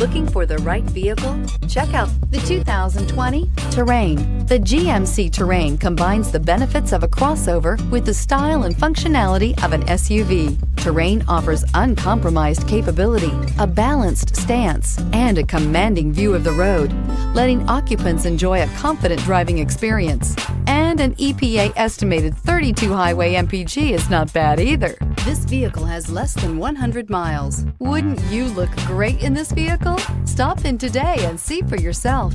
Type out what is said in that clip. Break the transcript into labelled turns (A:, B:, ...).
A: Looking for the right vehicle? Check out the 2020 Terrain. The GMC Terrain combines the benefits of a crossover with the style and functionality of an SUV. Terrain offers uncompromised capability, a balanced stance, and a commanding view of the road, letting occupants enjoy a confident driving experience. And an EPA estimated 32 highway MPG is not bad either. This vehicle has less than 100 miles. Wouldn't you look great in this vehicle? Stop in today and see for yourself.